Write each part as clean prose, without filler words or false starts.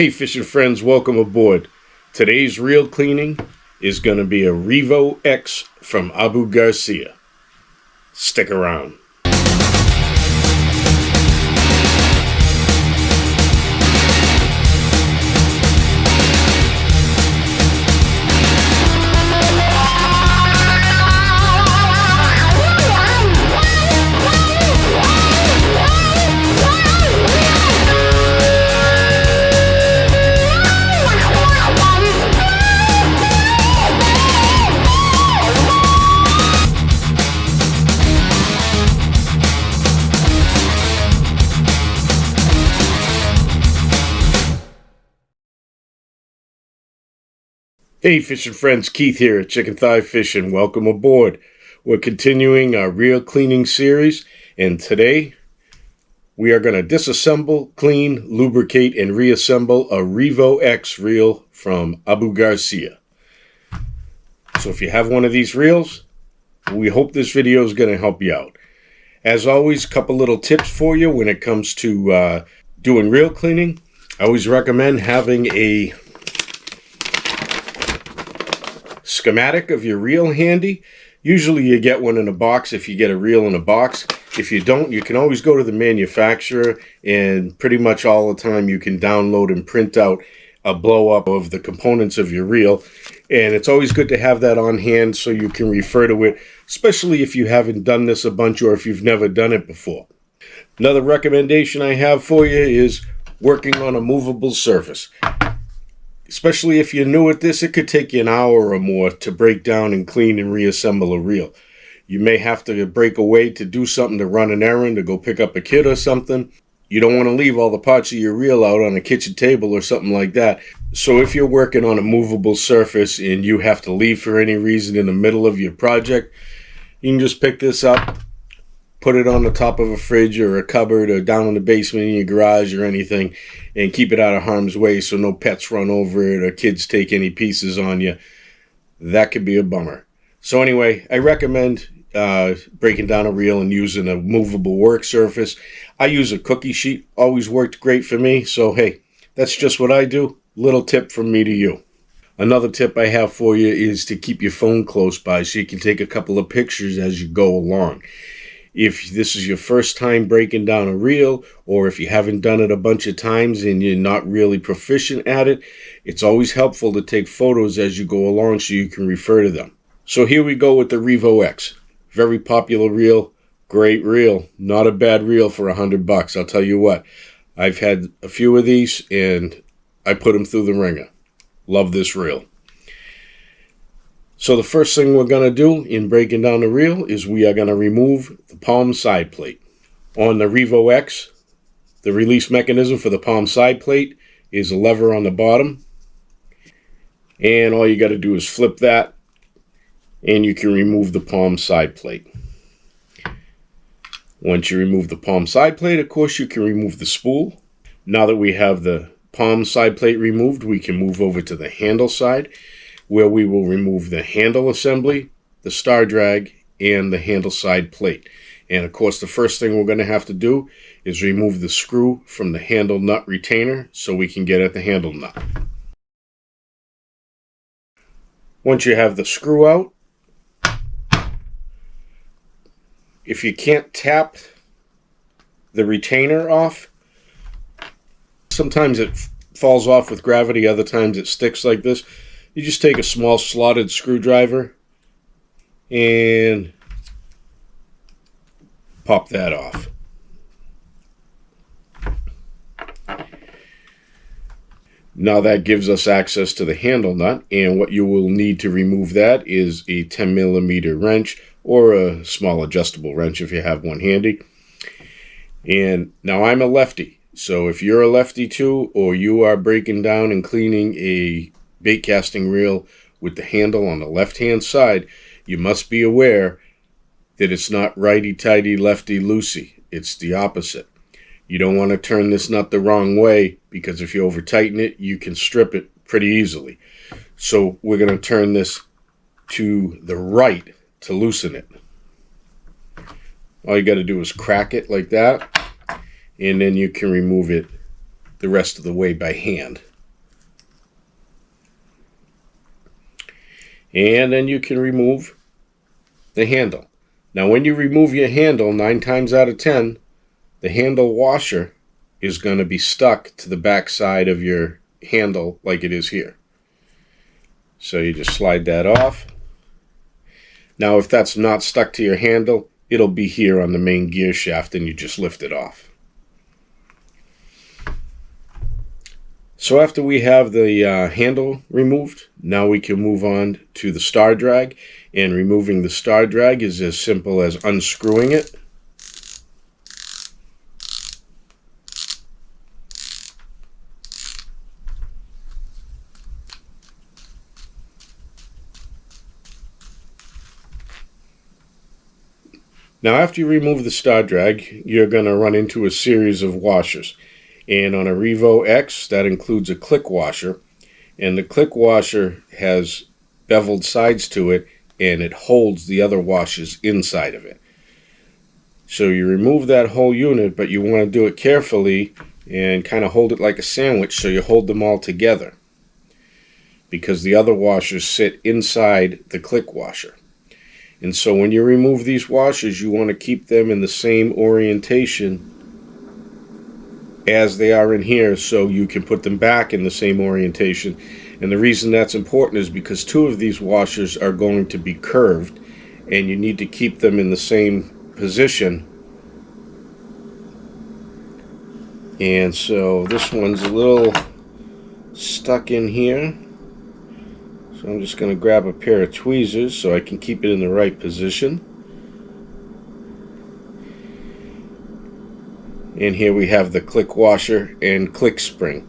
Hey fishing friends, welcome aboard. Today's reel cleaning is going to be a REVO X from Abu Garcia. Stick around. Hey fishing friends, Keith here at Chicken Thigh Fishing. Welcome aboard. We're continuing our reel cleaning series, and today we are going to disassemble, clean, lubricate, and reassemble a REVO X reel from Abu Garcia. So if you have one of these reels, we hope this video is going to help you out. As always, a couple little tips for you when it comes to doing reel cleaning. I always recommend having a schematic of your reel handy. Usually you get one in a box if you get a reel in a box. If you don't, you can always go to the manufacturer, and pretty much all the time you can download and print out a blow up of the components of your reel. And it's always good to have that on hand so you can refer to it, especially if you haven't done this a bunch or if you've never done it before. Another recommendation I have for you is working on a movable surface. Especially if you're new at this, it could take you an hour or more to break down and clean and reassemble a reel. You may have to break away to do something, to run an errand, to go pick up a kid or something. You don't want to leave all the parts of your reel out on a kitchen table or something like that. So if you're working on a movable surface and you have to leave for any reason in the middle of your project, you can just pick this up, put it on the top of a fridge or a cupboard or down in the basement in your garage or anything, and keep it out of harm's way so no pets run over it or kids take any pieces on you. That could be a bummer. So anyway, I recommend breaking down a reel and using a movable work surface. I use a cookie sheet. Always worked great for me. So hey, that's just what I do. Little tip from me to you. Another tip I have for you is to keep your phone close by so you can take a couple of pictures as you go along. If this is your first time breaking down a reel, or if you haven't done it a bunch of times and you're not really proficient at it, it's always helpful to take photos as you go along so you can refer to them. So here we go with the REVO X. Very popular reel, great reel, not a bad reel for $100. I'll tell you what, I've had a few of these and I put them through the ringer. Love this reel. So the first thing we're going to do in breaking down the reel is we are going to remove the palm side plate. On the REVO X, the release mechanism for the palm side plate is a lever on the bottom. And all you got to do is flip that and you can remove the palm side plate. Once you remove the palm side plate, of course, you can remove the spool. Now that we have the palm side plate removed, we can move over to the handle side, where we will remove the handle assembly, the star drag, and the handle side plate. And of course, the first thing we're going to have to do is remove the screw from the handle nut retainer so we can get at the handle nut. Once you have the screw out, if you can't tap the retainer off, sometimes it falls off with gravity, other times it sticks like this. You just take a small slotted screwdriver and pop that off. Now that gives us access to the handle nut, and what you will need to remove that is a 10mm wrench or a small adjustable wrench if you have one handy. And now I'm a lefty, so if you're a lefty too, or you are breaking down and cleaning a bait casting reel with the handle on the left hand side, you must be aware that it's not righty-tighty, lefty-loosey. It's the opposite. You don't want to turn this nut the wrong way, because if you over tighten it, you can strip it pretty easily. So we're going to turn this to the right to loosen it. All you got to do is crack it like that, and then you can remove it the rest of the way by hand. And then you can remove the handle. Now when you remove your handle, 9 times out of 10, the handle washer is going to be stuck to the back side of your handle like it is here. So you just slide that off. Now if that's not stuck to your handle, it'll be here on the main gear shaft, and you just lift it off. So after we have the handle removed, now we can move on to the star drag. And removing the star drag is as simple as unscrewing it. Now after you remove the star drag, you're going to run into a series of washers. And on a REVO X, that includes a click washer. And the click washer has beveled sides to it, and it holds the other washers inside of it. So you remove that whole unit, but you want to do it carefully and kind of hold it like a sandwich, so you hold them all together, because the other washers sit inside the click washer. And so when you remove these washers, you want to keep them in the same orientation as they are in here, so you can put them back in the same orientation. And the reason that's important is because 2 of these washers are going to be curved, and you need to keep them in the same position. And so this one's a little stuck in here, so I'm just going to grab a pair of tweezers so I can keep it in the right position. And here we have the click washer and click spring.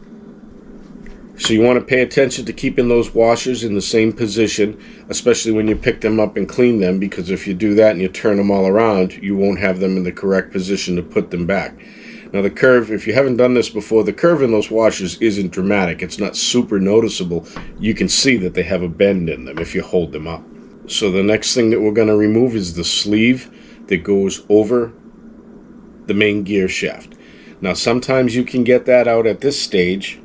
So you want to pay attention to keeping those washers in the same position, especially when you pick them up and clean them, because if you do that and you turn them all around, you won't have them in the correct position to put them back. Now the curve, if you haven't done this before, the curve in those washers isn't dramatic. It's not super noticeable. You can see that they have a bend in them if you hold them up. So the next thing that we're going to remove is the sleeve that goes over the main gear shaft. Now sometimes you can get that out at this stage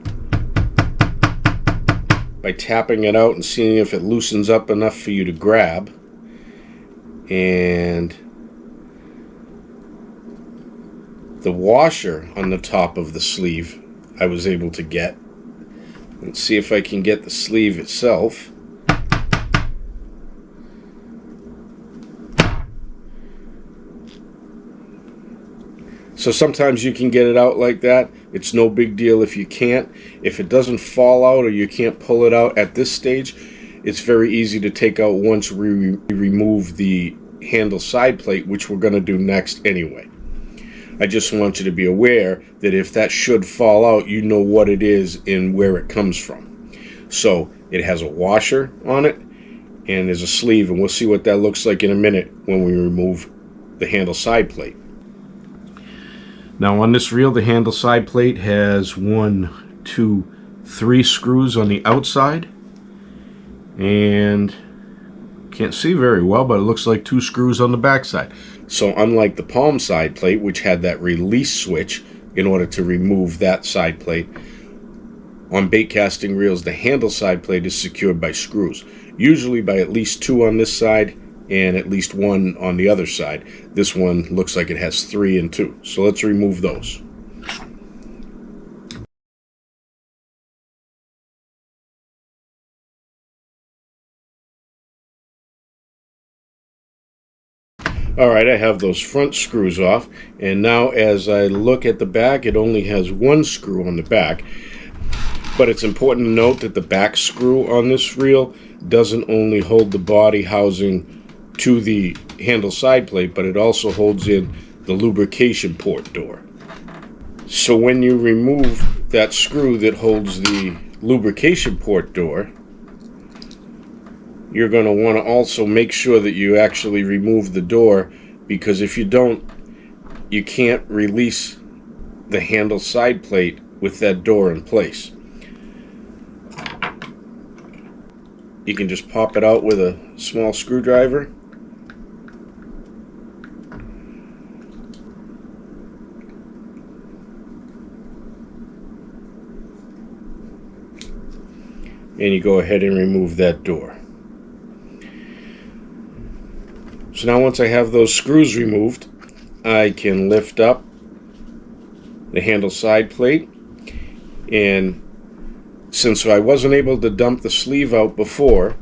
by tapping it out and seeing if it loosens up enough for you to grab. And the washer on the top of the sleeve I was able to get. Let's see if I can get the sleeve itself. So sometimes you can get it out like that. It's no big deal if you can't. If it doesn't fall out or you can't pull it out at this stage, it's very easy to take out once we remove the handle side plate, which we're going to do next anyway. I just want you to be aware that if that should fall out, you know what it is and where it comes from. So it has a washer on it, and there's a sleeve, and we'll see what that looks like in a minute when we remove the handle side plate. Now on this reel, the handle side plate has 1, 2, 3 screws on the outside, and can't see very well, but it looks like 2 screws on the back side. So unlike the palm side plate, which had that release switch in order to remove that side plate, on bait casting reels, the handle side plate is secured by screws, usually by at least 2 on this side and at least 1 on the other side. This one looks like it has 3 and 2. So let's remove those. Alright, I have those front screws off, and now as I look at the back, it only has 1 screw on the back. But it's important to note that the back screw on this reel doesn't only hold the body housing to the handle side plate, but it also holds in the lubrication port door. So when you remove that screw that holds the lubrication port door, you're going to want to also make sure that you actually remove the door, because if you don't, you can't release the handle side plate with that door in place. You can just pop it out with a small screwdriver. And you go ahead and remove that door. So now once I have those screws removed, I can lift up the handle side plate, and since I wasn't able to dump the sleeve out before,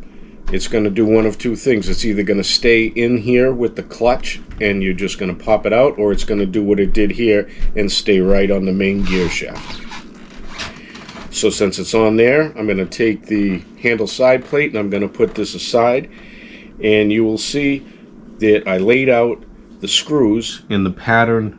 it's going to do one of two things. It's either going to stay in here with the clutch and you're just going to pop it out, or it's going to do what it did here and stay right on the main gear shaft. So since it's on there, I'm going to take the handle side plate and I'm going to put this aside, and you will see that I laid out the screws in the pattern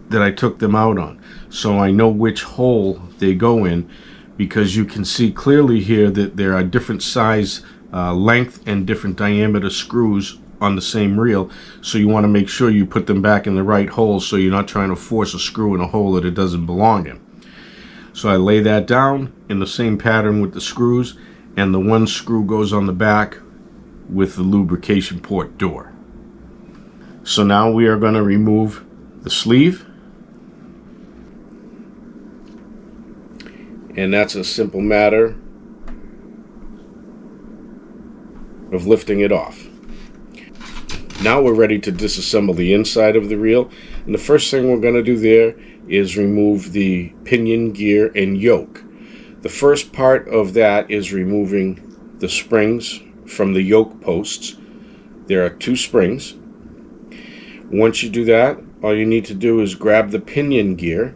that I took them out on, so I know which hole they go in, because you can see clearly here that there are different size length and different diameter screws on the same reel, so you want to make sure you put them back in the right hole so you're not trying to force a screw in a hole that it doesn't belong in. So I lay that down in the same pattern with the screws, and the one screw goes on the back with the lubrication port door. So now we are going to remove the sleeve, and that's a simple matter of lifting it off. Now we're ready to disassemble the inside of the reel, and the first thing we're going to do there is remove the pinion gear and yoke. The first part of that is removing the springs from the yoke posts. There are 2 springs. Once you do that, all you need to do is grab the pinion gear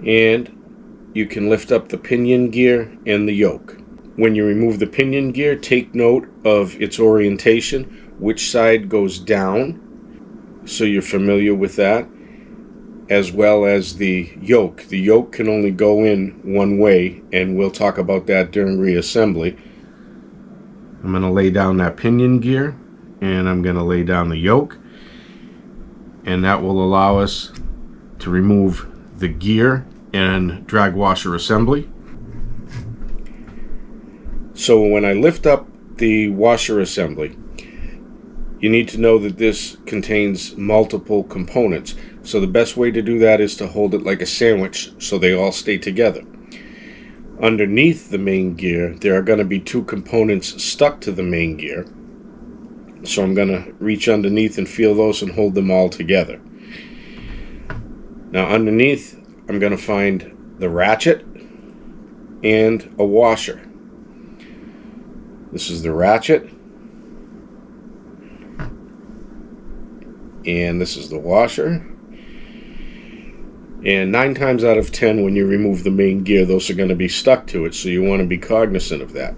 and you can lift up the pinion gear and the yoke. When you remove the pinion gear, take note of its orientation, which side goes down, so you're familiar with that, as well as the yoke. The yoke can only go in one way, and we'll talk about that during reassembly. I'm going to lay down that pinion gear, and I'm going to lay down the yoke, and that will allow us to remove the gear and drag washer assembly. So when I lift up the washer assembly, you need to know that this contains multiple components. So the best way to do that is to hold it like a sandwich so they all stay together. Underneath the main gear, there are going to be 2 components stuck to the main gear. So I'm going to reach underneath and feel those and hold them all together. Now underneath, I'm going to find the ratchet and a washer. This is the ratchet, and this is the washer. And 9 times out of 10, when you remove the main gear, those are going to be stuck to it, so you want to be cognizant of that.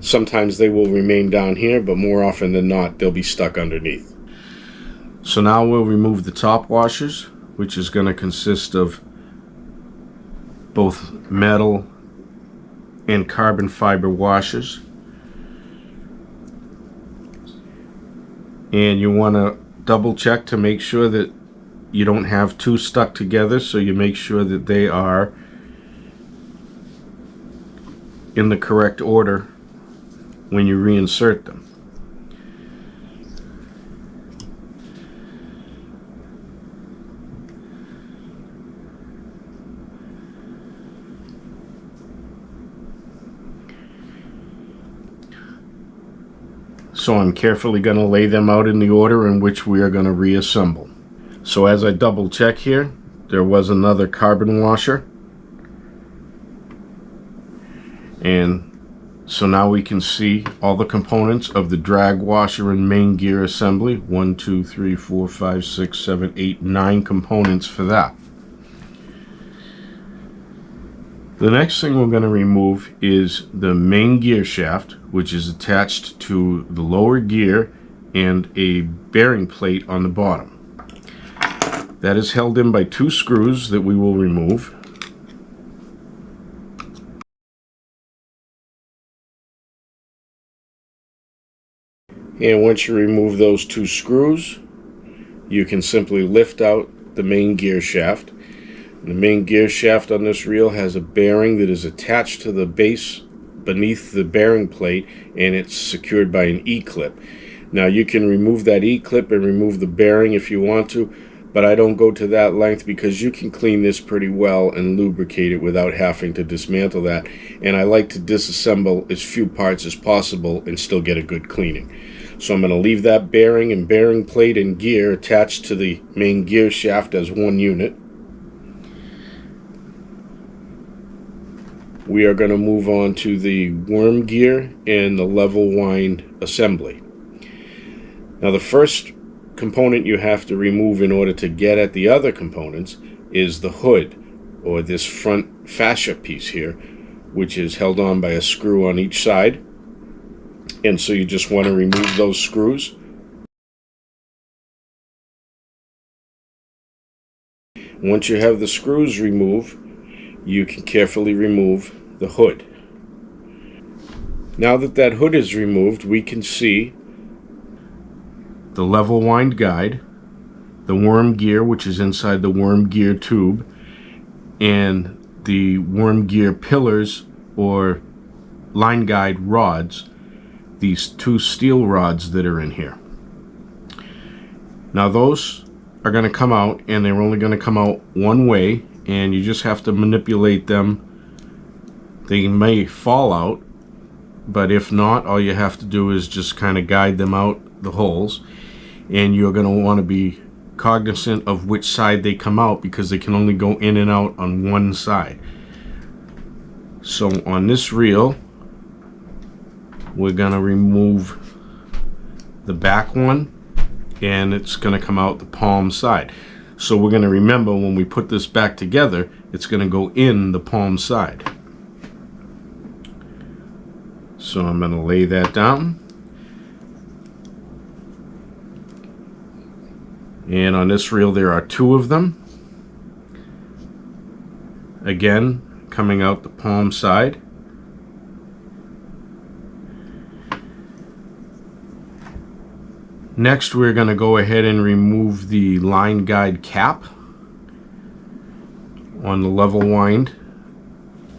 Sometimes they will remain down here, but more often than not, they'll be stuck underneath. So now we'll remove the top washers, which is going to consist of both metal and carbon fiber washers. And you want to double check to make sure that you don't have 2 stuck together, so you make sure that they are in the correct order when you reinsert them. So I'm carefully going to lay them out in the order in which we are going to reassemble. So as I double check here, there was another carbon washer. And so now we can see all the components of the drag washer and main gear assembly. 1, 2, 3, 4, 5, 6, 7, 8, 9 components for that. The next thing we're going to remove is the main gear shaft, which is attached to the lower gear and a bearing plate on the bottom. That is held in by 2 screws that we will remove. And once you remove those 2 screws, you can simply lift out the main gear shaft. The main gear shaft on this reel has a bearing that is attached to the base beneath the bearing plate, and it's secured by an E-clip. Now you can remove that E-clip and remove the bearing if you want to, but I don't go to that length because you can clean this pretty well and lubricate it without having to dismantle that. And I like to disassemble as few parts as possible and still get a good cleaning. So I'm going to leave that bearing and bearing plate and gear attached to the main gear shaft as one unit. We are going to move on to the worm gear and the level wind assembly. Now the first component you have to remove in order to get at the other components is the hood, or this front fascia piece here, which is held on by a screw on each side. And so you just want to remove those screws. Once you have the screws removed, you can carefully remove the hood. Now that that hood is removed, we can see the level wind guide, the worm gear, which is inside the worm gear tube, and the worm gear pillars or line guide rods, these two steel rods that are in here. Now those are going to come out, and they're only going to come out one way, and you just have to manipulate them. They may fall out, but if not, all you have to do is just kind of guide them out the holes, and you're going to want to be cognizant of which side they come out, because they can only go in and out on one side. So on this reel, we're going to remove the back one, and it's going to come out the palm side. So we're going to remember, when we put this back together, it's going to go in the palm side. So I'm going to lay that down. And on this reel there are two of them. Again, coming out the palm side. Next, we're going to go ahead and remove the line guide cap on the level wind.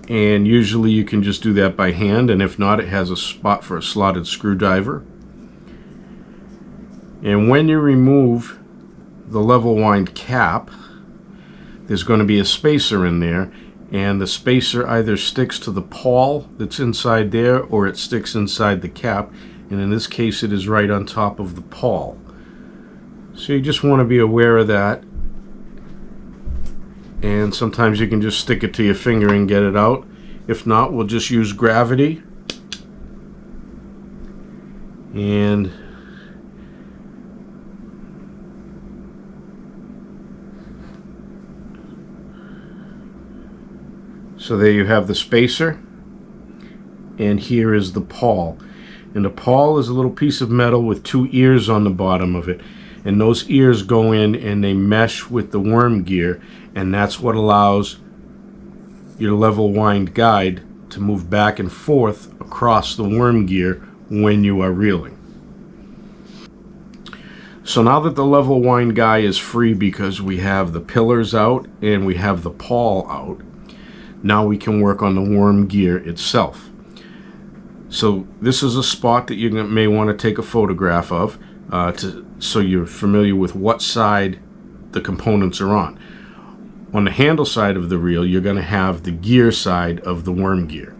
And usually you can just do that by hand, and if not, it has a spot for a slotted screwdriver. And when you remove the level wind cap, there's going to be a spacer in there, and the spacer either sticks to the pawl that's inside there, or it sticks inside the cap, and in this case it is right on top of the pawl. So you just want to be aware of that, and sometimes you can just stick it to your finger and get it out. If not, we'll just use gravity, and so there you have the spacer, and here is the pawl. And the pawl is a little piece of metal with two ears on the bottom of it, and those ears go in and they mesh with the worm gear, and that's what allows your level wind guide to move back and forth across the worm gear when you are reeling. So now that the level wind guide is free, because we have the pillars out and we have the pawl out, now we can work on the worm gear itself. So this is a spot that you may want to take a photograph of, so you're familiar with what side the components are on. On the handle side of the reel, you're going to have the gear side of the worm gear.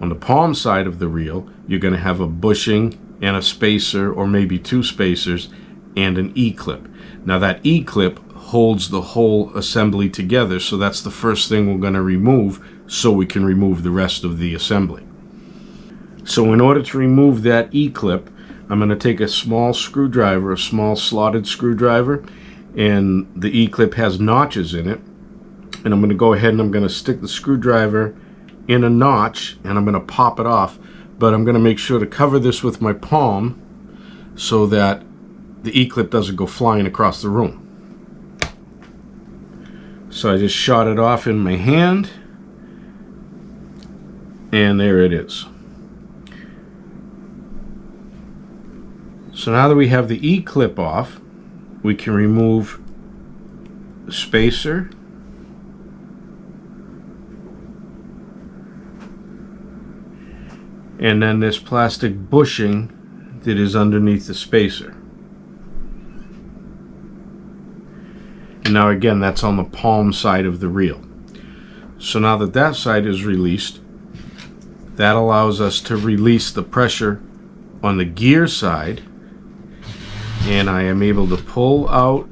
On the palm side of the reel, you're going to have a bushing and a spacer, or maybe two spacers, and an E-clip. Now that E-clip holds the whole assembly together, so that's the first thing we're going to remove, so we can remove the rest of the assembly. So in order to remove that E-clip, I'm going to take a small screwdriver, a small slotted screwdriver, and the E-clip has notches in it, and I'm going to go ahead and I'm going to stick the screwdriver in a notch, and I'm going to pop it off, but I'm going to make sure to cover this with my palm so that the E-clip doesn't go flying across the room. So I just shot it off in my hand, and there it is. So now that we have the E-clip off, we can remove the spacer, and then this plastic bushing that is underneath the spacer. And now again, that's on the palm side of the reel. So now that that side is released, that allows us to release the pressure on the gear side, and I am able to pull out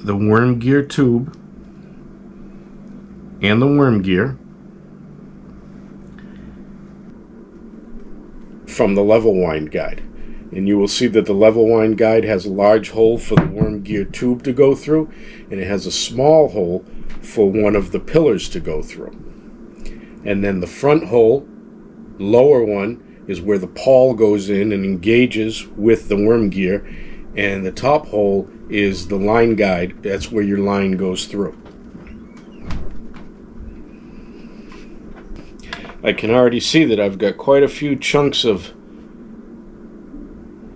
the worm gear tube and the worm gear from the level wind guide. And you will see that the level wind guide has a large hole for the worm gear tube to go through, and it has a small hole for one of the pillars to go through. And then the front hole, lower one, is where the pawl goes in and engages with the worm gear, and the top hole is the line guide. That's where your line goes through. I can already see that I've got quite a few chunks of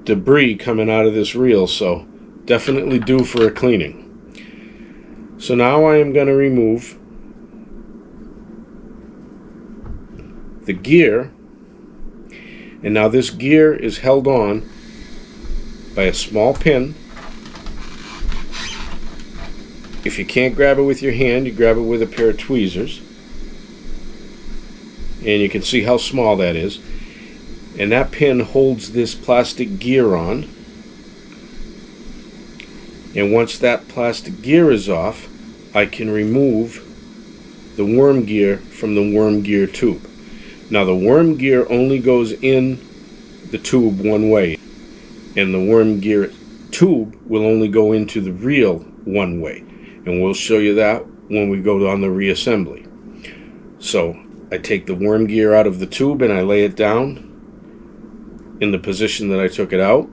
debris coming out of this reel, so definitely due for a cleaning. So now I am going to remove the gear, and now this gear is held on by a small pin. If you can't grab it with your hand, you grab it with a pair of tweezers, and you can see how small that is. And that pin holds this plastic gear on, and once that plastic gear is off, I can remove the worm gear from the worm gear tube. Now the worm gear only goes in the tube one way, and the worm gear tube will only go into the reel one way, and we'll show you that when we go on the reassembly. So I take the worm gear out of the tube and I lay it down in the position that I took it out,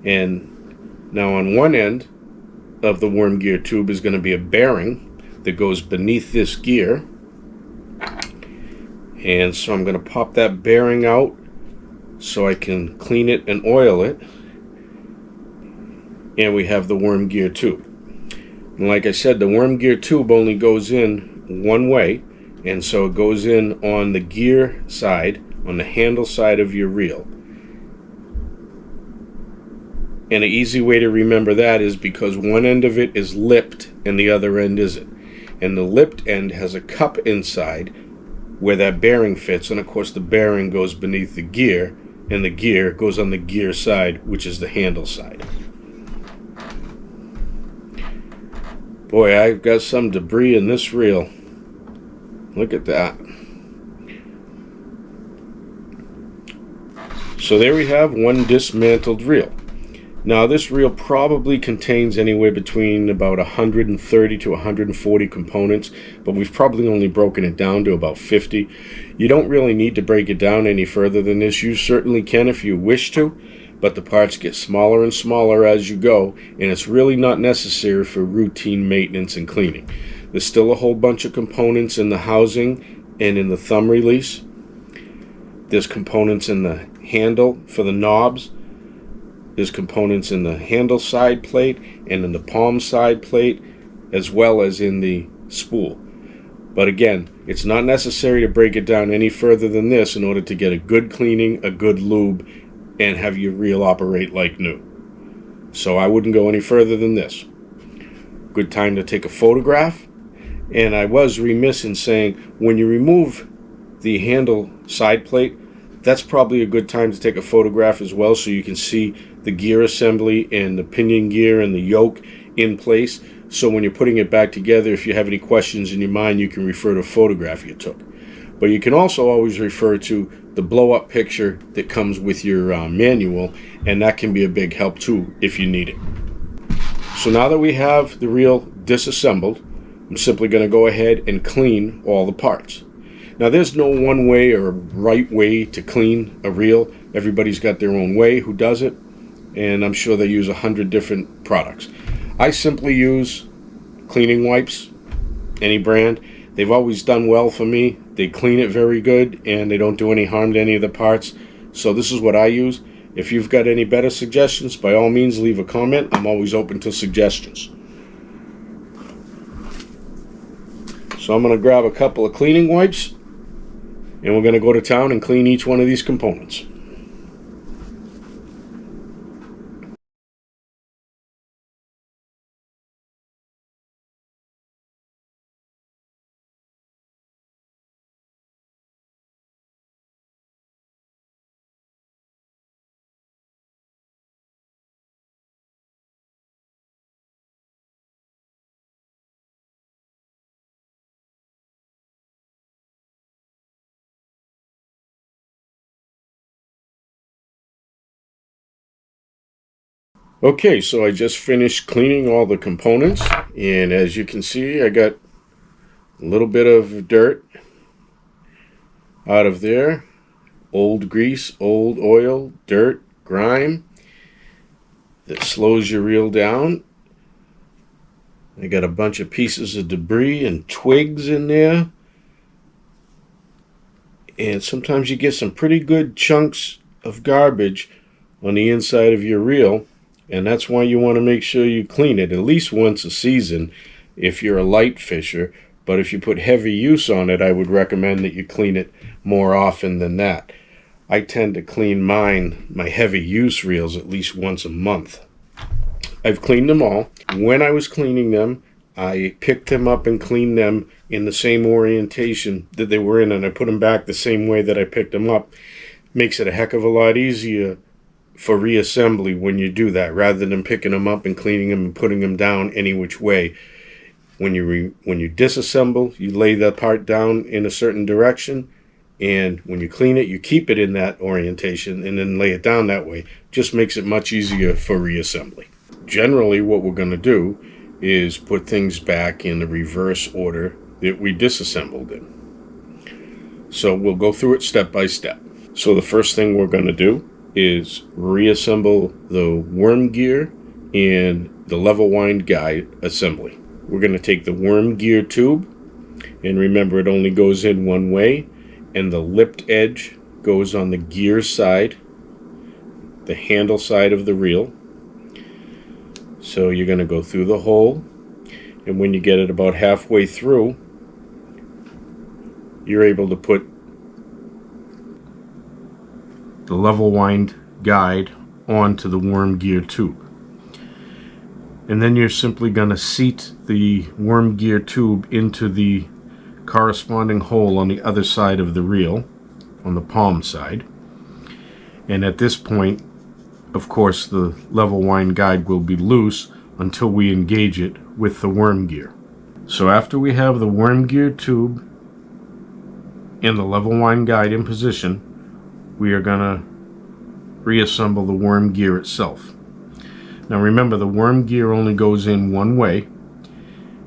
and now on one end of the worm gear tube is going to be a bearing that goes beneath this gear, and so I'm going to pop that bearing out so I can clean it and oil it, and we have the worm gear tube. And like I said, the worm gear tube only goes in one way, and so it goes in on the gear side, on the handle side of your reel. And an easy way to remember that is because one end of it is lipped and the other end isn't. And the lipped end has a cup inside where that bearing fits, and of course the bearing goes beneath the gear, and the gear goes on the gear side, which is the handle side. Boy, I've got some debris in this reel. Look at that. So there we have one dismantled reel. Now this reel probably contains anywhere between about 130 to 140 components, but we've probably only broken it down to about 50. You don't really need to break it down any further than this. You certainly can if you wish to, but the parts get smaller and smaller as you go, and it's really not necessary for routine maintenance and cleaning. There's still a whole bunch of components in the housing and in the thumb release. There's components in the handle for the knobs. There's components in the handle side plate and in the palm side plate, as well as in the spool. But again, it's not necessary to break it down any further than this in order to get a good cleaning, a good lube, and have your reel operate like new. So I wouldn't go any further than this. Good time to take a photograph. And I was remiss in saying, when you remove the handle side plate, that's probably a good time to take a photograph as well, so you can see the gear assembly and the pinion gear and the yoke in place. So when you're putting it back together, if you have any questions in your mind, you can refer to a photograph you took. But you can also always refer to the blow-up picture that comes with your manual, and that can be a big help too if you need it. So now that we have the reel disassembled, I'm simply going to go ahead and clean all the parts. Now there's no one way or right way to clean a reel. Everybody's got their own way who does it, and I'm sure they use 100 different products. I simply use cleaning wipes, any brand. They've always done well for me. They clean it very good, and they don't do any harm to any of the parts. So this is what I use. If you've got any better suggestions, by all means leave a comment. I'm always open to suggestions. So I'm going to grab a couple of cleaning wipes, and we're going to go to town and clean each one of these components. Okay, so I just finished cleaning all the components, and as you can see, I got a little bit of dirt out of there. Old grease, old oil, dirt, grime that slows your reel down. I got a bunch of pieces of debris and twigs in there. And sometimes you get some pretty good chunks of garbage on the inside of your reel. And that's why you want to make sure you clean it at least once a season if you're a light fisher. But if you put heavy use on it, I would recommend that you clean it more often than that. I tend to clean my heavy use reels at least once a month. I've cleaned them all. When I was cleaning them, I picked them up and cleaned them in the same orientation that they were in, and I put them back the same way that I picked them up. Makes it a heck of a lot easier for reassembly when you do that, rather than picking them up and cleaning them and putting them down any which way. When you disassemble, you lay the part down in a certain direction, and when you clean it, you keep it in that orientation and then lay it down that way. Just makes it much easier for reassembly. Generally, what we're going to do is put things back in the reverse order that we disassembled in. So we'll go through it step by step. So the first thing we're going to do is reassemble the worm gear and the level wind guide assembly. We're going to take the worm gear tube, and remember it only goes in one way, and the lipped edge goes on the gear side, the handle side of the reel. So you're going to go through the hole, and when you get it about halfway through, you're able to put the level wind guide onto the worm gear tube. And then you're simply going to seat the worm gear tube into the corresponding hole on the other side of the reel, on the palm side. And at this point, of course, the level wind guide will be loose until we engage it with the worm gear. So after we have the worm gear tube and the level wind guide in position, we are going to reassemble the worm gear itself. Now remember, the worm gear only goes in one way,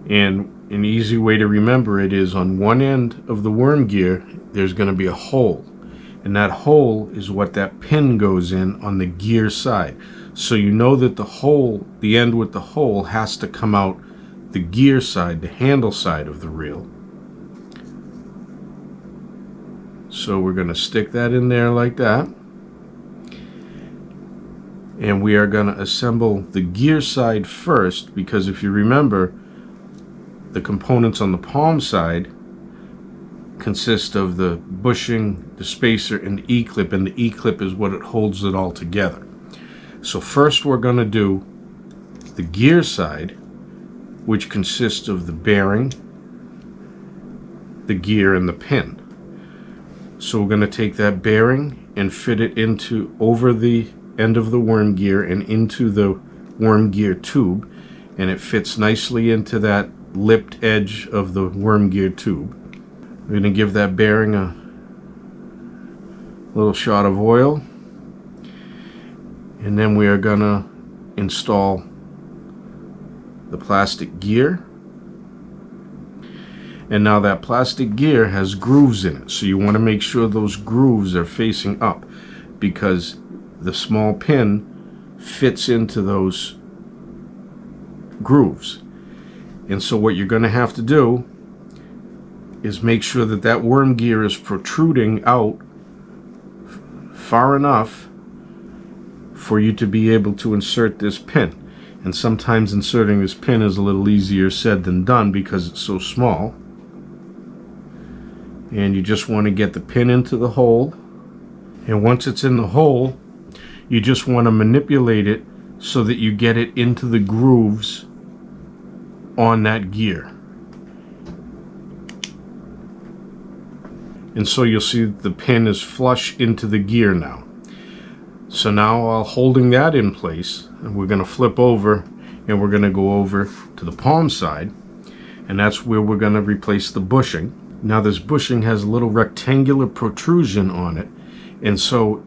and an easy way to remember it is on one end of the worm gear there's going to be a hole, and that hole is what that pin goes in on the gear side. So you know that the hole, the end with the hole, has to come out the gear side, the handle side of the reel. So we're going to stick that in there like that, and we are going to assemble the gear side first, because if you remember, the components on the palm side consist of the bushing, the spacer, and the E-clip, and the E-clip is what it holds it all together. So first we're going to do the gear side, which consists of the bearing, the gear, and the pin. So we're going to take that bearing and fit it into over the end of the worm gear and into the worm gear tube, and it fits nicely into that lipped edge of the worm gear tube. We're going to give that bearing a little shot of oil, and then we are going to install the plastic gear. And now that plastic gear has grooves in it, so you want to make sure those grooves are facing up, because the small pin fits into those grooves. And so what you're going to have to do is make sure that that worm gear is protruding out far enough for you to be able to insert this pin. And sometimes inserting this pin is a little easier said than done because it's so small. And you just want to get the pin into the hole, and once it's in the hole, you just want to manipulate it so that you get it into the grooves on that gear. And so you'll see the pin is flush into the gear now. So now, while holding that in place, we're going to flip over and we're going to go over to the palm side, and that's where we're going to replace the bushing. Now this bushing has a little rectangular protrusion on it, and so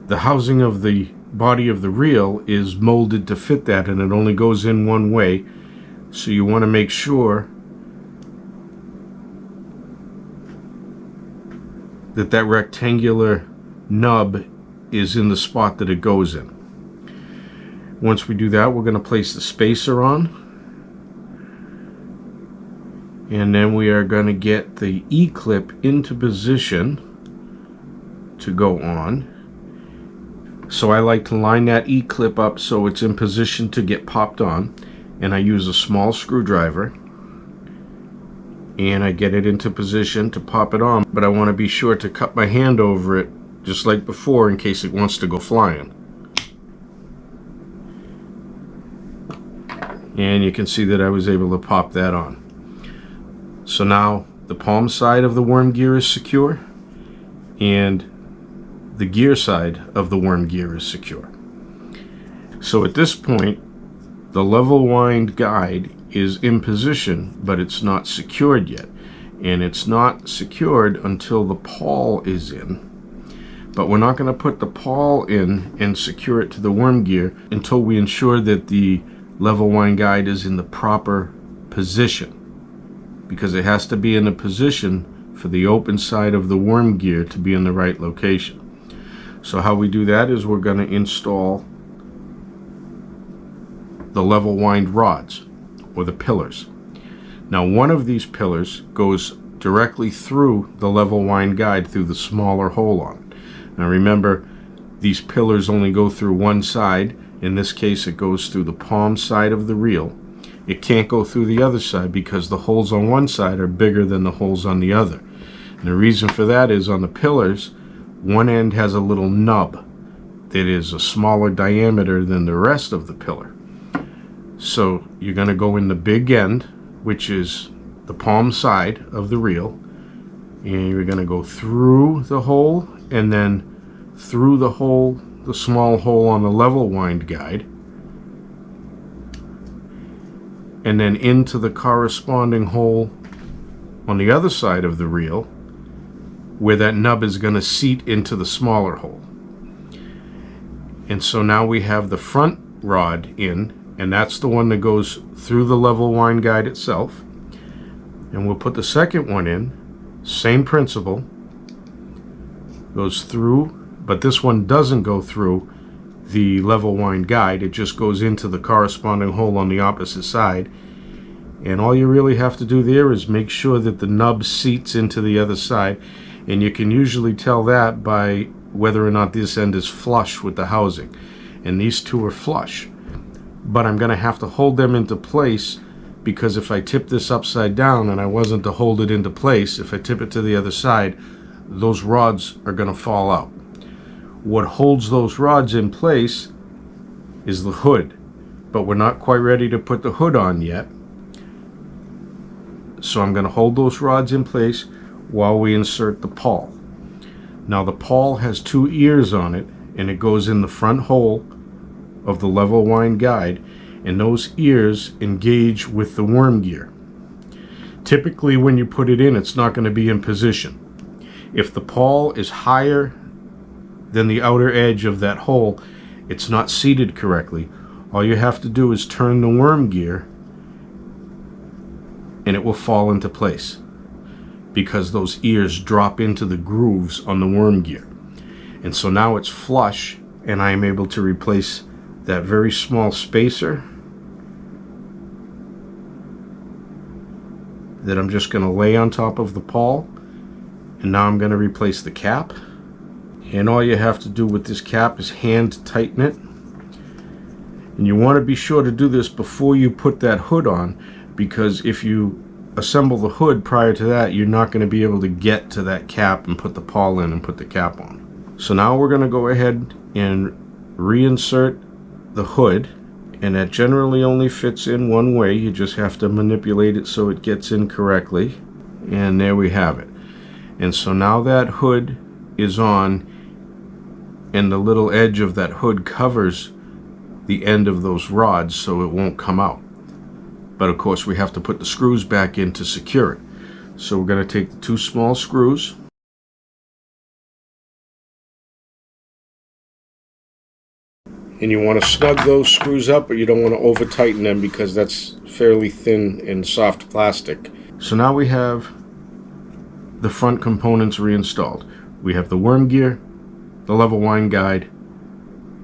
the housing of the body of the reel is molded to fit that, and it only goes in one way. So you want to make sure that that rectangular nub is in the spot that it goes in. Once we do that, we're going to place the spacer on, and then we are going to get the E-clip into position to go on. So I like to line that E-clip up so it's in position to get popped on, and I use a small screwdriver and I get it into position to pop it on, but I want to be sure to cut my hand over it just like before in case it wants to go flying. And you can see that I was able to pop that on. So now the palm side of the worm gear is secure and the gear side of the worm gear is secure. So at this point, the level wind guide is in position, but it's not secured yet. And it's not secured until the pawl is in. But we're not going to put the pawl in and secure it to the worm gear until we ensure that the level wind guide is in the proper position, because it has to be in a position for the open side of the worm gear to be in the right location. So how we do that is we're going to install the level wind rods, or the pillars. Now one of these pillars goes directly through the level wind guide through the smaller hole on it. Now remember, these pillars only go through one side. In this case, it goes through the palm side of the reel. It can't go through the other side because the holes on one side are bigger than the holes on the other. And the reason for that is on the pillars, one end has a little nub that is a smaller diameter than the rest of the pillar. So you're going to go in the big end, which is the palm side of the reel, and you're going to go through the hole and then through the hole, the small hole on the level wind guide, and then into the corresponding hole on the other side of the reel where that nub is going to seat into the smaller hole. And so now we have the front rod in, and that's the one that goes through the level wind guide itself. And we'll put the second one in, same principle, goes through, but this one doesn't go through the level wind guide, it just goes into the corresponding hole on the opposite side. And all you really have to do there is make sure that the nub seats into the other side, and you can usually tell that by whether or not this end is flush with the housing. And these two are flush, but I'm going to have to hold them into place, because if I tip this upside down and I wasn't to hold it into place, if I tip it to the other side, those rods are going to fall out. What holds those rods in place is the hood, but we're not quite ready to put the hood on yet. So I'm going to hold those rods in place while we insert the pawl. Now the pawl has two ears on it, and it goes in the front hole of the level wind guide, and those ears engage with the worm gear. Typically when you put it in, it's not going to be in position. If the pawl is higher than the outer edge of that hole, it's not seated correctly. All you have to do is turn the worm gear and it will fall into place, because those ears drop into the grooves on the worm gear. And so now it's flush, and I am able to replace that very small spacer that I'm just going to lay on top of the pawl. And now I'm going to replace the cap. And all you have to do with this cap is hand tighten it. And you want to be sure to do this before you put that hood on, because if you assemble the hood prior to that, you're not going to be able to get to that cap and put the pawl in and put the cap on. So now we're going to go ahead and reinsert the hood, and that generally only fits in one way. You just have to manipulate it so it gets in correctly, and there we have it. And so now that hood is on, and the little edge of that hood covers the end of those rods so it won't come out. But of course we have to put the screws back in to secure it. So we're going to take the two small screws, And you want to snug those screws up, but you don't want to over tighten them because that's fairly thin and soft plastic. So now we have the front components reinstalled. We have the worm gear, the level wind guide,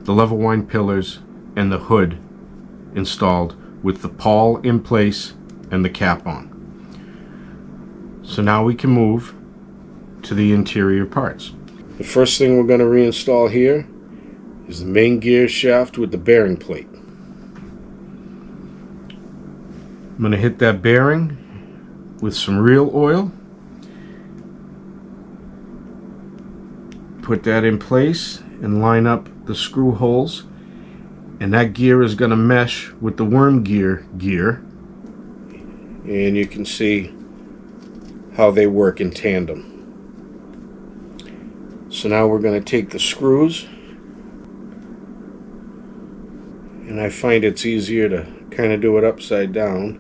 the level wind pillars, and the hood installed with the pawl in place and the cap on. So now we can move to the interior parts. The first thing we're going to reinstall here is the main gear shaft with the bearing plate. I'm going to hit that bearing with some real oil. Put that in place and line up the screw holes. And that gear is going to mesh with the worm gear. And you can see how they work in tandem. So now we're going to take the screws. And I find it's easier to kind of do it upside down,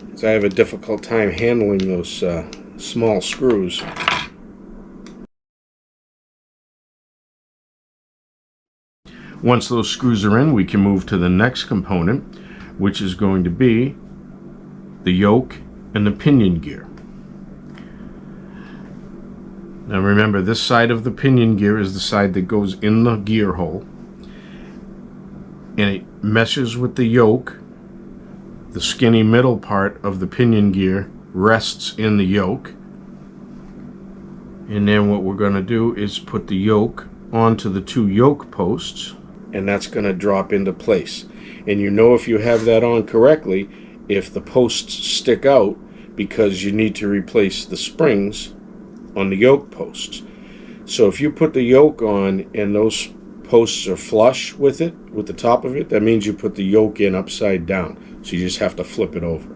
because I have a difficult time handling those small screws. Once those screws are in, we can move to the next component, which is going to be the yoke and the pinion gear. Now remember, this side of the pinion gear is the side that goes in the gear hole, and it meshes with the yoke. The skinny middle part of the pinion gear rests in the yoke, and then what we're going to do is put the yoke onto the two yoke posts, and that's going to drop into place. And you know if you have that on correctly if the posts stick out, because you need to replace the springs on the yoke posts. So if you put the yoke on and those posts are flush with it, with the top of it, that means you put the yoke in upside down. So you just have to flip it over.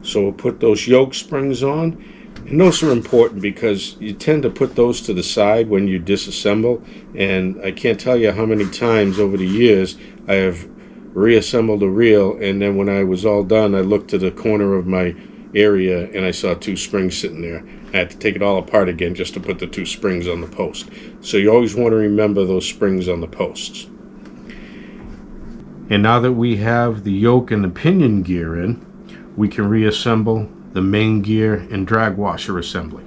So we'll put those yoke springs on, and those are important because you tend to put those to the side when you disassemble, and I can't tell you how many times over the years I have reassembled a reel, and then when I was all done I looked to the corner of my area and I saw two springs sitting there. I had to take it all apart again just to put the two springs on the post. So you always want to remember those springs on the posts. And now that we have the yoke and the pinion gear in, we can reassemble the main gear and drag washer assembly.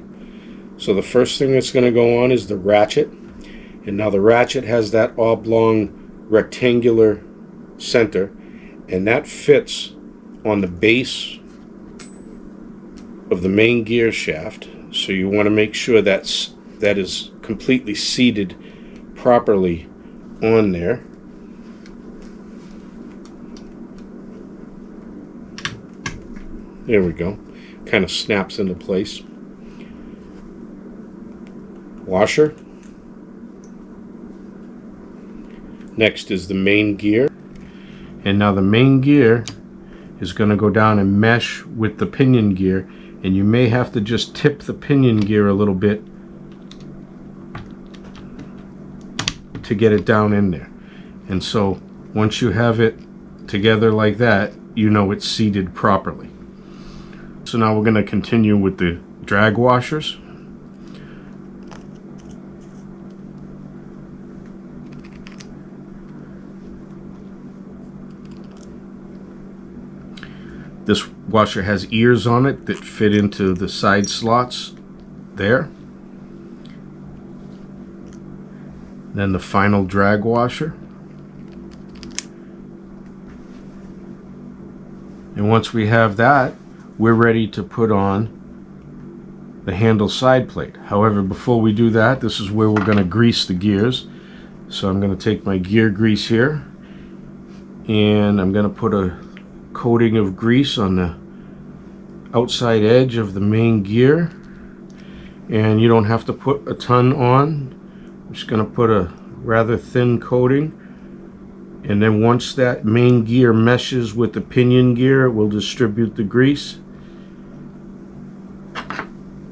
So the first thing that's going to go on is the ratchet. And now the ratchet has that oblong rectangular center, and that fits on the base of the main gear shaft. So you want to make sure that is completely seated properly on there. There we go. Kind of snaps into place. Washer. Next is the main gear. And now the main gear is going to go down and mesh with the pinion gear, and you may have to just tip the pinion gear a little bit to get it down in there. And so once you have it together like that, you know it's seated properly. So now we're going to continue with the drag washers. This washer has ears on it that fit into the side slots there. Then the final drag washer. And once we have that, we're ready to put on the handle side plate. However, before we do that, this is where we're going to grease the gears. So I'm going to take my gear grease here, and I'm going to put a coating of grease on the outside edge of the main gear. And you don't have to put a ton on. I'm just going to put a rather thin coating. And then once that main gear meshes with the pinion gear, we'll distribute the grease.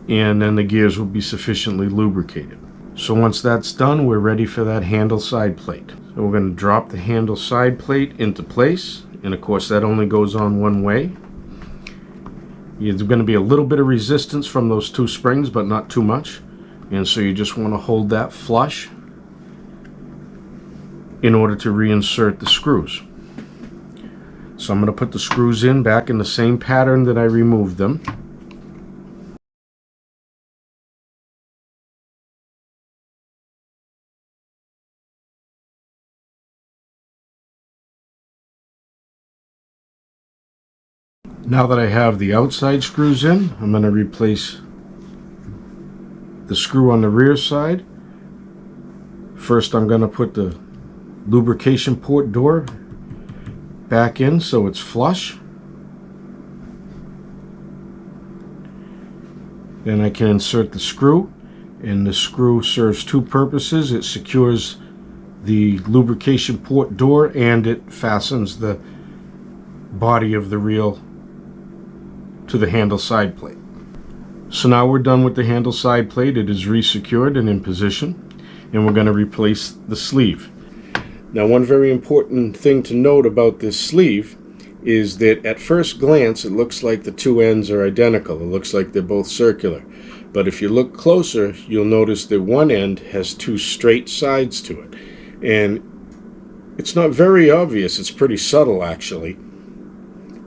And then the gears will be sufficiently lubricated. So once that's done, we're ready for that handle side plate. So we're going to drop the handle side plate into place. And of course that only goes on one way. There's going to be a little bit of resistance from those two springs, but not too much. And so you just want to hold that flush in order to reinsert the screws. So I'm going to put the screws in back in the same pattern that I removed them. Now that I have the outside screws in, I'm going to replace the screw on the rear side. First, I'm going to put the lubrication port door back in so it's flush. Then I can insert the screw, and the screw serves two purposes. It secures the lubrication port door and it fastens the body of the reel to the handle side plate. So now we're done with the handle side plate. It is resecured and in position, and we're going to replace the sleeve. Now, one very important thing to note about this sleeve is that at first glance it looks like the two ends are identical. It looks like they're both circular. But if you look closer, you'll notice that one end has two straight sides to it. And it's not very obvious. It's pretty subtle, actually.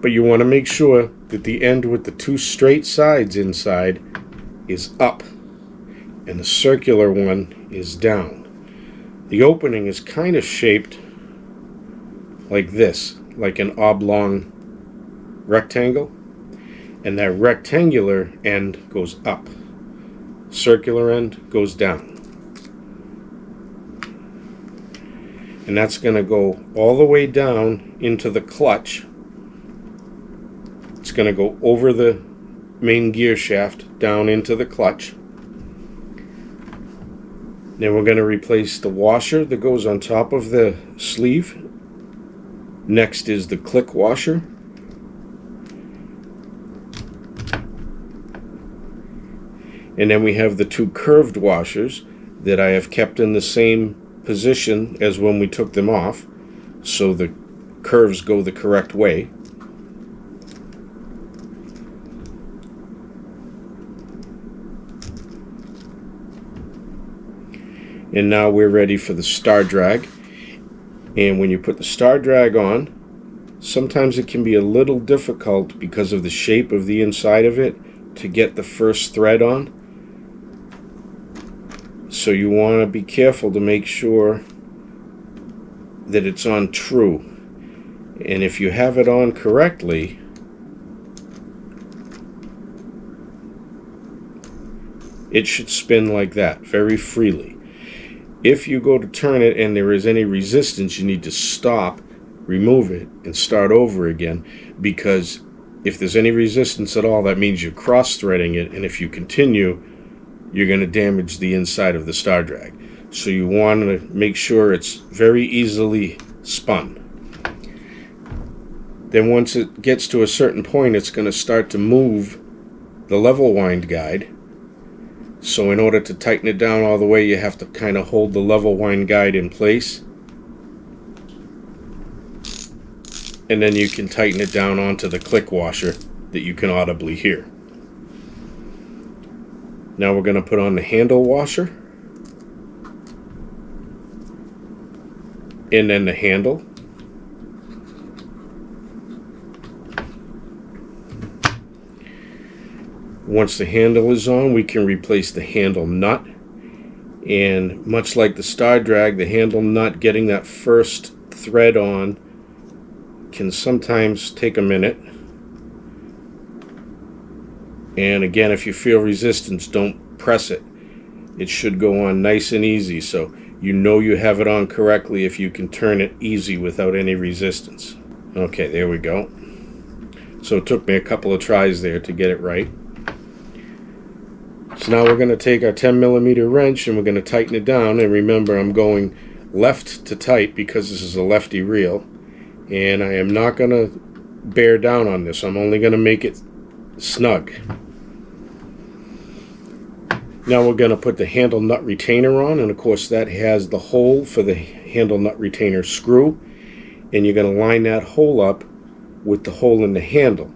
But you want to make sure that the end with the two straight sides inside is up and the circular one is down. The opening is kind of shaped like this, like an oblong rectangle, and that rectangular end goes up. Circular end goes down. And that's going to go all the way down into the clutch. It's going to go over the main gear shaft down into the clutch. Then we're going to replace the washer that goes on top of the sleeve. Next is the click washer. And then we have the two curved washers that I have kept in the same position as when we took them off, so the curves go the correct way. And now we're ready for the star drag. And when you put the star drag on, sometimes it can be a little difficult because of the shape of the inside of it to get the first thread on. So you want to be careful to make sure that it's on true. And if you have it on correctly, it should spin like that, very freely. If you go to turn it and there is any resistance, you need to stop, remove it, and start over again, because if there's any resistance at all, that means you're cross-threading it, and if you continue, you're going to damage the inside of the star drag. So you want to make sure it's very easily spun. Then once it gets to a certain point, it's going to start to move the level wind guide. So in order to tighten it down all the way, you have to kind of hold the level wind guide in place. And then you can tighten it down onto the click washer that you can audibly hear. Now we're going to put on the handle washer. And then the handle. Once the handle is on, we can replace the handle nut. And much like the star drag, the handle nut, getting that first thread on can sometimes take a minute. And again, if you feel resistance, don't press it. It should go on nice and easy, so you know you have it on correctly if you can turn it easy without any resistance. Okay, there we go. So it took me a couple of tries there to get it right. So now we're going to take our 10mm wrench and we're going to tighten it down. And remember, I'm going left to tight because this is a lefty reel. And I am not going to bear down on this. I'm only going to make it snug. Now we're going to put the handle nut retainer on. And of course that has the hole for the handle nut retainer screw. And you're going to line that hole up with the hole in the handle.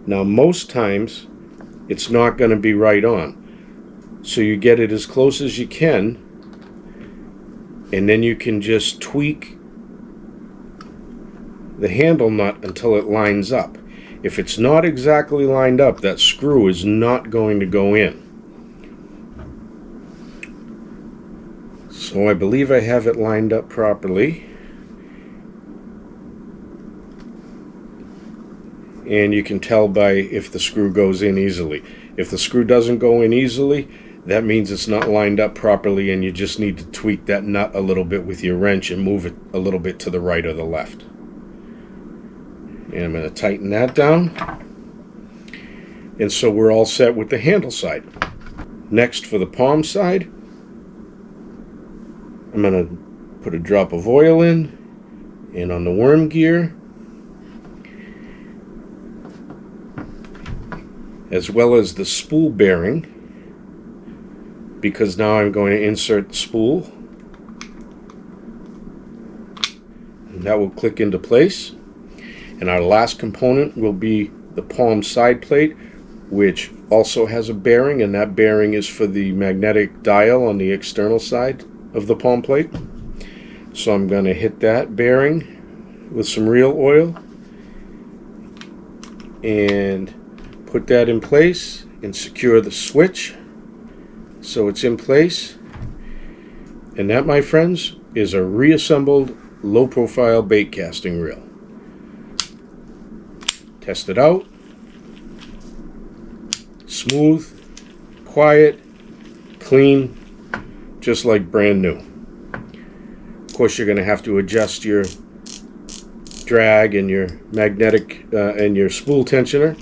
Now most times it's not going to be right on. So you get it as close as you can, and then you can just tweak the handle nut until it lines up. If it's not exactly lined up, that screw is not going to go in. So I believe I have it lined up properly. And you can tell by if the screw goes in easily. If the screw doesn't go in easily, that means it's not lined up properly, and you just need to tweak that nut a little bit with your wrench and move it a little bit to the right or the left. And I'm going to tighten that down. And so we're all set with the handle side. Next, for the palm side, I'm going to put a drop of oil in, and on the worm gear, as well as the spool bearing, because now I'm going to insert the spool, and that will click into place. And our last component will be the palm side plate, which also has a bearing, and that bearing is for the magnetic dial on the external side of the palm plate. So I'm going to hit that bearing with some real oil and put that in place and secure the switch so it's in place. And that, my friends, is a reassembled low profile bait casting reel. Test it out. Smooth, quiet, clean, just like brand new. Of course, you're going to have to adjust your drag and your magnetic and your spool tensioner.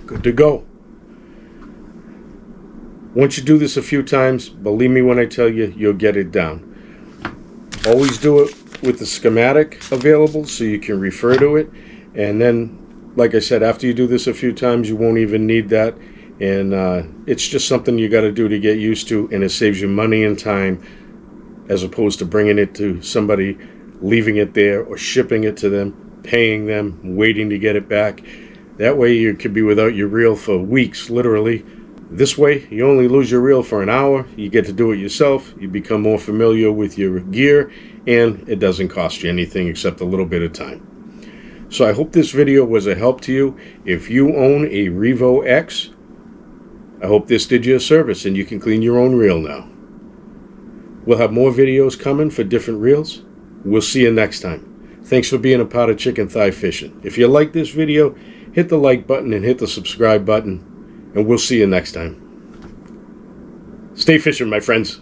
Good to go. Once you do this a few times, believe me when I tell you, you'll get it down. Always do it with the schematic available so you can refer to it. And then, like I said, after you do this a few times, you won't even need that. And it's just something you got to do to get used to, and it saves you money and time, as opposed to bringing it to somebody, leaving it there, or shipping it to them, paying them, waiting to get it back. That way you could be without your reel for weeks, literally. This way, you only lose your reel for an hour. You get to do it yourself. You become more familiar with your gear, and it doesn't cost you anything except a little bit of time. So I hope this video was a help to you. If you own a REVO X, I hope this did you a service and you can clean your own reel now. We'll have more videos coming for different reels. We'll see you next time. Thanks for being a part of Chicken Thigh Fishing. If you like this video, hit the like button and hit the subscribe button, and we'll see you next time. Stay fishing, my friends.